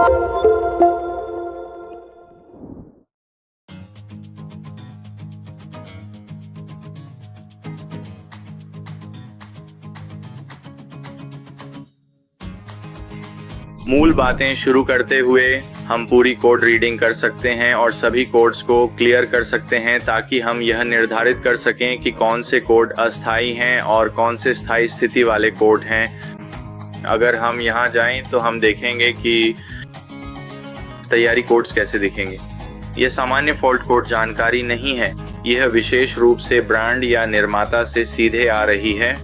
मूल बातें शुरू करते हुए हम पूरी कोड रीडिंग कर सकते हैं और सभी कोड्स को क्लियर कर सकते हैं ताकि हम यह निर्धारित कर सकें कि कौन से कोड अस्थायी हैं और कौन से स्थायी स्थिति वाले कोड हैं। अगर हम यहाँ जाएं तो हम देखेंगे कि तैयारी कोड्स कैसे दिखेंगे। यह सामान्य फॉल्ट कोड जानकारी नहीं है, यह विशेष रूप से ब्रांड या निर्माता से सीधे आ रही है।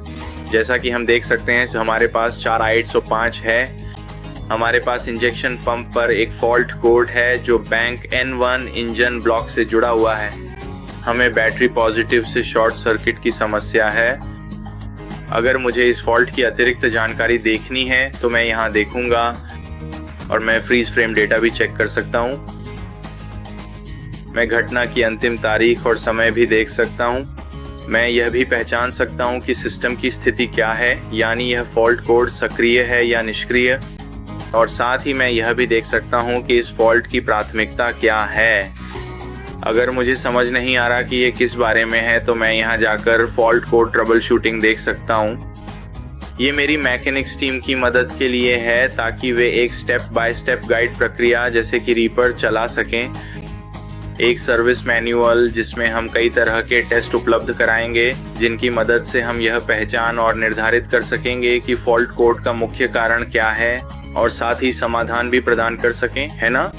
जैसा कि हम देख सकते हैं हमारे पास 4805 है। हमारे पास इंजेक्शन पंप पर एक फॉल्ट कोड है जो बैंक N1 इंजन ब्लॉक से जुड़ा हुआ है। हमें बैटरी पॉजिटिव से शॉर्ट सर्किट की समस्या है। अगर मुझे इस फॉल्ट की अतिरिक्त जानकारी देखनी है तो मैं यहाँ देखूंगा और मैं फ्रीज फ्रेम डेटा भी चेक कर सकता हूँ। मैं घटना की अंतिम तारीख और समय भी देख सकता हूँ। मैं यह भी पहचान सकता हूँ कि सिस्टम की स्थिति क्या है, यानी यह फॉल्ट कोड सक्रिय है या निष्क्रिय। और साथ ही मैं यह भी देख सकता हूं कि इस फॉल्ट की प्राथमिकता क्या है। अगर मुझे समझ नहीं आ रहा कि ये किस बारे में है तो मैं यहां जाकर फॉल्ट कोड ट्रबल शूटिंग देख सकता हूं। ये मेरी मैकेनिक्स टीम की मदद के लिए है ताकि वे एक स्टेप बाय स्टेप गाइड प्रक्रिया जैसे कि रीपर चला सकें। एक सर्विस मैनुअल जिसमें हम कई तरह के टेस्ट उपलब्ध कराएंगे जिनकी मदद से हम यह पहचान और निर्धारित कर सकेंगे कि फॉल्ट कोड का मुख्य कारण क्या है और साथ ही समाधान भी प्रदान कर सकें, है ना?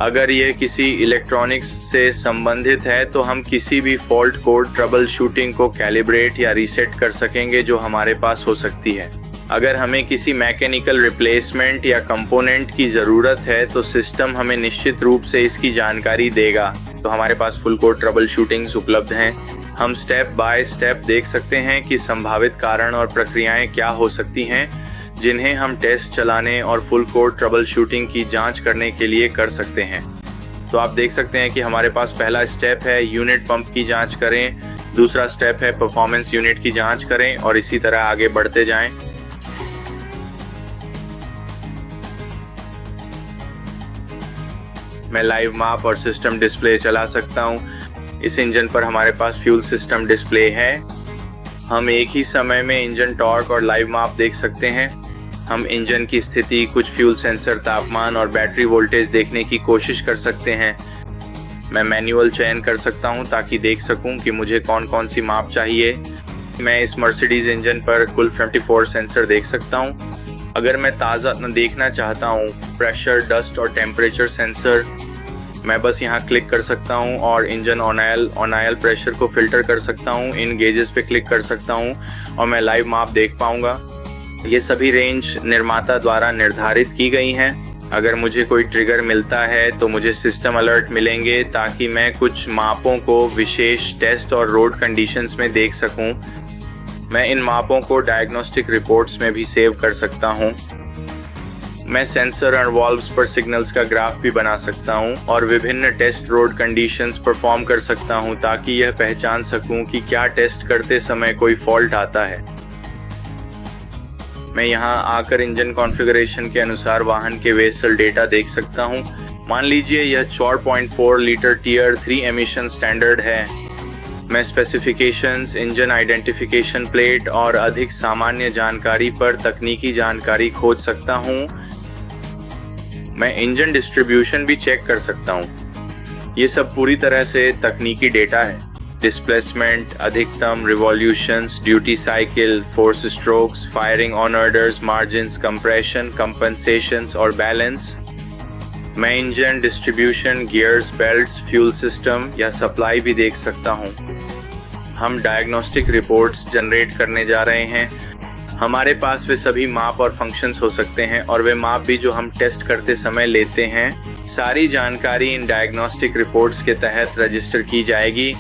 अगर यह किसी इलेक्ट्रॉनिक्स से संबंधित है तो हम किसी भी फॉल्ट कोड ट्रबल शूटिंग को कैलिब्रेट या रीसेट कर सकेंगे जो हमारे पास हो सकती है। अगर हमें किसी मैकेनिकल रिप्लेसमेंट या कंपोनेंट की ज़रूरत है तो सिस्टम हमें निश्चित रूप से इसकी जानकारी देगा। तो हमारे पास फुल कोड ट्रबल शूटिंग्स उपलब्ध हैं। हम स्टेप बाय स्टेप देख सकते हैं कि संभावित कारण और प्रक्रियाएं क्या हो सकती हैं जिन्हें हम टेस्ट चलाने और फुल कोड ट्रबल शूटिंग की जांच करने के लिए कर सकते हैं। तो आप देख सकते हैं कि हमारे पास पहला स्टेप है यूनिट पंप की जांच करें, दूसरा स्टेप है परफॉर्मेंस यूनिट की जांच करें और इसी तरह आगे बढ़ते जाएं। मैं लाइव माप और सिस्टम डिस्प्ले चला सकता हूं। इस इंजन पर हमारे पास फ्यूल सिस्टम डिस्प्ले है। हम एक ही समय में इंजन टॉर्क और लाइव माप देख सकते हैं। हम इंजन की स्थिति, कुछ फ्यूल सेंसर, तापमान और बैटरी वोल्टेज देखने की कोशिश कर सकते हैं। मैं मैनुअल चयन कर सकता हूं ताकि देख सकूं कि मुझे कौन कौन सी माप चाहिए। मैं इस मर्सिडीज इंजन पर कुल 54 सेंसर देख सकता हूं। अगर मैं ताज़ा देखना चाहता हूं प्रेशर, डस्ट और टेम्परेचर सेंसर, मैं बस यहाँ क्लिक कर सकता हूँ और इंजन ऑन आयल प्रेशर को फिल्टर कर सकता हूँ। इन गेजेस पे क्लिक कर सकता हूँ और मैं लाइव माप देख पाऊंगा। ये सभी रेंज निर्माता द्वारा निर्धारित की गई हैं। अगर मुझे कोई ट्रिगर मिलता है तो मुझे सिस्टम अलर्ट मिलेंगे ताकि मैं कुछ मापों को विशेष टेस्ट और रोड कंडीशंस में देख सकूं। मैं इन मापों को डायग्नोस्टिक रिपोर्ट्स में भी सेव कर सकता हूं। मैं सेंसर और वॉल्व्स पर सिग्नल्स का ग्राफ भी बना सकता हूं और विभिन्न टेस्ट रोड कंडीशंस परफॉर्म कर सकता हूं ताकि यह पहचान सकूं कि क्या टेस्ट करते समय कोई फॉल्ट आता है। मैं यहां आकर इंजन कॉन्फ़िगरेशन के अनुसार वाहन के वेसल डेटा देख सकता हूं। मान लीजिए यह 4.4 लीटर टियर 3 एमिशन स्टैंडर्ड है। मैं स्पेसिफिकेशंस, इंजन आइडेंटिफिकेशन प्लेट और अधिक सामान्य जानकारी पर तकनीकी जानकारी खोज सकता हूं। मैं इंजन डिस्ट्रीब्यूशन भी चेक कर सकता हूं। ये सब पूरी तरह से तकनीकी डेटा है। डिस्प्लेसमेंट, अधिकतम revolutions, duty cycle, force strokes, firing on orders, margins, compression, कंपनसेशंस और बैलेंस। मैं engine distribution, gears, belts, fuel system या सप्लाई भी देख सकता हूं। हम डायग्नोस्टिक रिपोर्ट्स जनरेट करने जा रहे हैं। हमारे पास वे सभी माप और फंक्शंस हो सकते हैं और वे माप भी जो हम टेस्ट करते समय लेते हैं। सारी जानकारी इन डायग्नोस्टिक रिपोर्ट्स के तहत रजिस्टर की जाएगी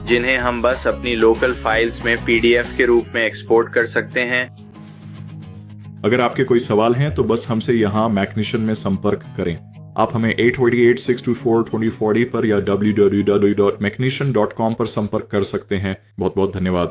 जिन्हें हम बस अपनी लोकल फाइल्स में PDF के रूप में एक्सपोर्ट कर सकते हैं। अगर आपके कोई सवाल हैं तो बस हमसे यहाँ मैकनिशियन में संपर्क करें। आप हमें 828-624-2040 पर या www.mechnician.com पर संपर्क कर सकते हैं। बहुत बहुत धन्यवाद।